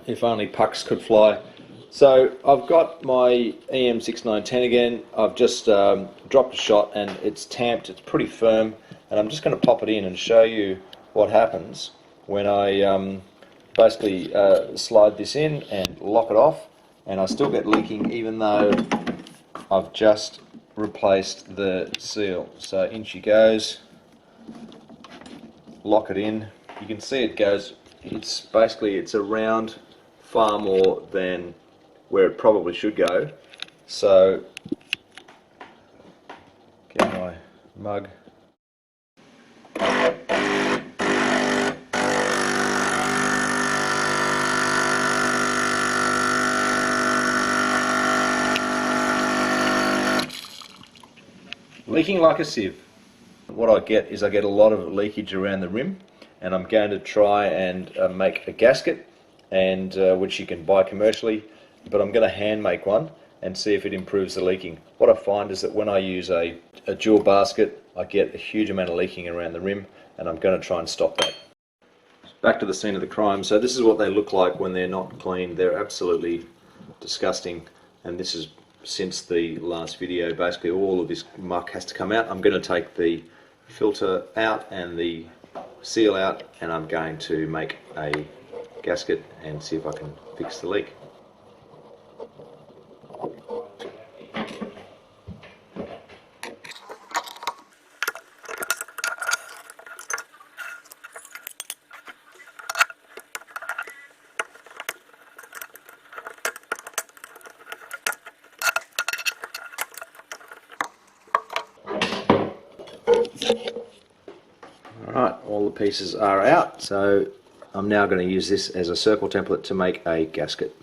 If only pucks could fly. So I've got my EM6910 again. I've just dropped a shot and it's tamped, it's pretty firm, and I'm just going to pop it in and show you what happens when I basically slide this in and lock it off, and I still get leaking even though I've just replaced the seal. So in she goes, lock it in. You can see it goes, it's around far more than where it probably should go. So get my mug. Leaking like a sieve. What I get is I get a lot of leakage around the rim, and I'm going to try and make a gasket, and which you can buy commercially, but I'm going to hand make one and see if it improves the leaking. What I find is that when I use a dual basket, I get a huge amount of leaking around the rim, and I'm going to try and stop that. Back to the scene of the crime. So this is what they look like when they're not clean. They're absolutely disgusting, and this is since the last video. Basically all of this muck has to come out. I'm going to take the filter out and the seal out, and I'm going to make a gasket and see if I can fix the leak. Alright, all the pieces are out, so I'm now going to use this as a circle template to make a gasket.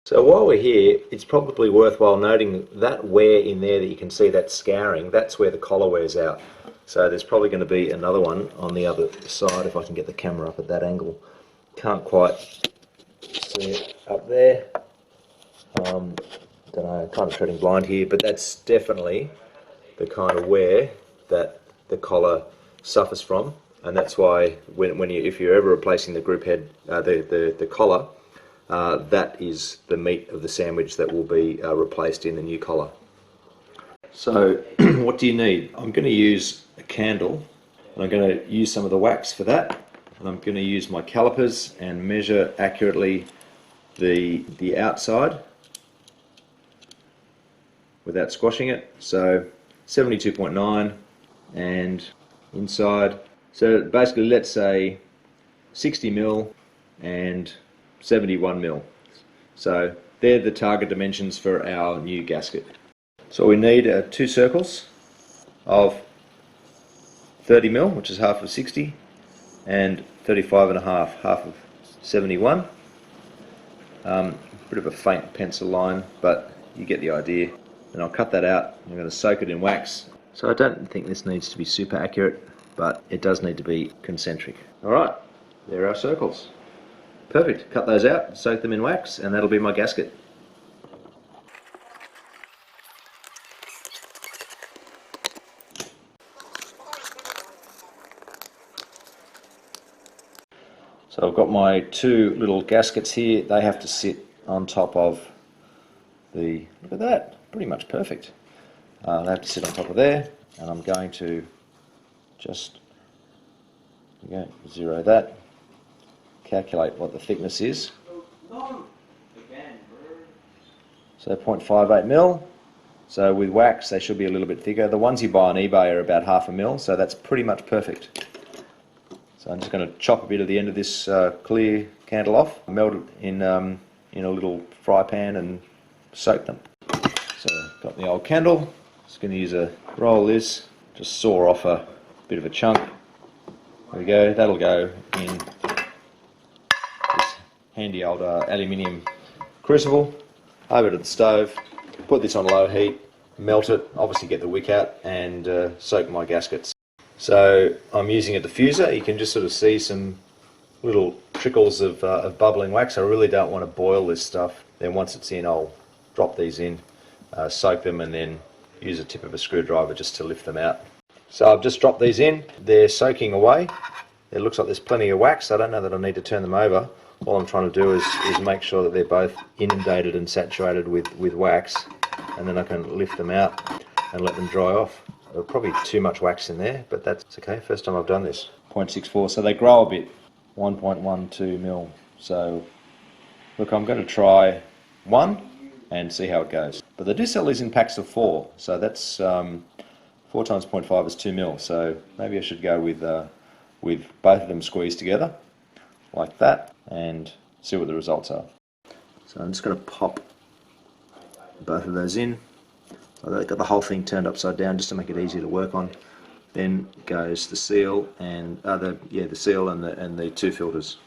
So while we're here, it's probably worthwhile noting that wear in there that you can see, that scouring, that's where the collar wears out. So there's probably going to be another one on the other side if I can get the camera up at that angle. Can't quite see it up there. Don't know, kind of treading blind here, but that's definitely the kind of wear that the collar suffers from, and that's why if you're ever replacing the group head, the collar, that is the meat of the sandwich that will be replaced in the new collar. So what do you need? I'm going to use a candle, and I'm going to use some of the wax for that, and I'm going to use my calipers and measure accurately the outside without squashing it. So 72.9, and inside, so basically let's say 60 mil and 71 mil. So they're the target dimensions for our new gasket. So we need two circles of 30 mil, which is half of 60, and 35.5, half of 71. Bit of a faint pencil line, but you get the idea. And I'll cut that out. I'm going to soak it in wax. So I don't think this needs to be super accurate, but it does need to be concentric. Alright, there are our circles. Perfect. Cut those out, soak them in wax, and that'll be my gasket. So I've got my two little gaskets here. They have to sit on top of the, look at that, pretty much perfect. They have to sit on top of there, and I'm going to just zero that, calculate what the thickness is. So 0.58 mil. So with wax they should be a little bit thicker. The ones you buy on eBay are about half a mil, so that's pretty much perfect. So I'm just going to chop a bit of the end of this clear candle off, melt it in a little fry pan and soak them. So got the old candle. Just going to use a roll this, just saw off a bit of a chunk. There we go, that'll go in this handy old aluminium crucible. Over to the stove, put this on low heat, melt it, obviously get the wick out, and soak my gaskets. So I'm using a diffuser. You can just sort of see some little trickles of bubbling wax. I really don't want to boil this stuff. Then once it's in, I'll drop these in, soak them, and then use a tip of a screwdriver just to lift them out. So I've just dropped these in. They're soaking away. it looks like there's plenty of wax. I don't know that I need to turn them over. All I'm trying to do is make sure that they're both inundated and saturated with wax, and then I can lift them out and let them dry off. There's probably too much wax in there, but that's okay. First time I've done this. 0.64, so they grow a bit. 1.12 mil. So look, I'm going to try one and see how it goes. But they do sell these in packs of 4, so that's 4 times 0.5 is 2 mil. So maybe I should go with both of them squeezed together like that and see what the results are. So I'm just going to pop both of those in. I've got the whole thing turned upside down just to make it easier to work on. Then goes the seal and the seal and the 2 filters.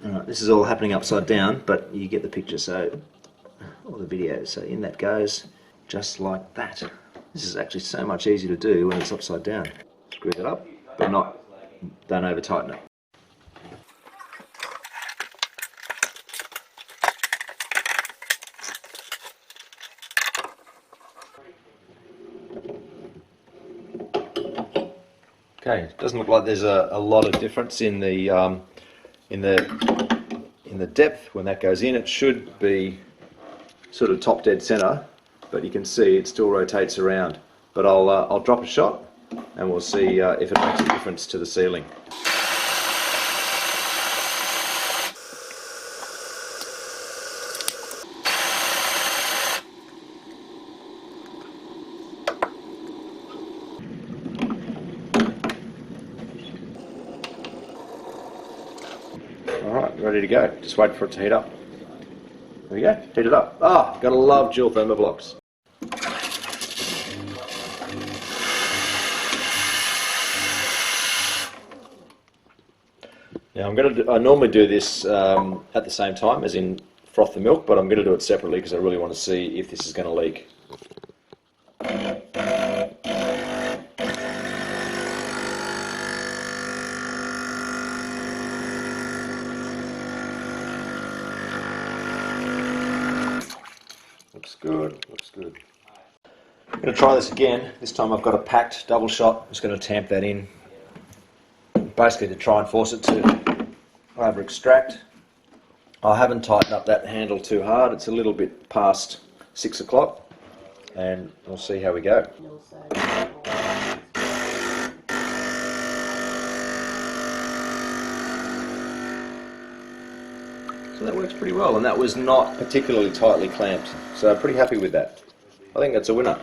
Alright, this is all happening upside down, but you get the picture. So, or the video. So in that goes, just like that. This is actually so much easier to do when it's upside down. Screw it up, but don't over tighten it. Okay, it doesn't look like there's a lot of difference in the depth when that goes in. It should be sort of top dead center, but you can see it still rotates around. But I'll drop a shot and we'll see if it makes a difference to the sealing. Alright, ready to go. Just wait for it to heat up. There we go, heat it up. Ah, gotta love dual thermoblocks. Now I normally do this at the same time, as in froth the milk, but I'm going to do it separately because I really want to see if this is going to leak. Looks good, looks good. I'm going to try this again. This time I've got a packed double shot. I'm just going to tamp that in, basically to try and force it to over extract. I haven't tightened up that handle too hard. It's a little bit past 6 o'clock, and we'll see how we go. So that works pretty well, and that was not particularly tightly clamped, so I'm pretty happy with that. I think that's a winner.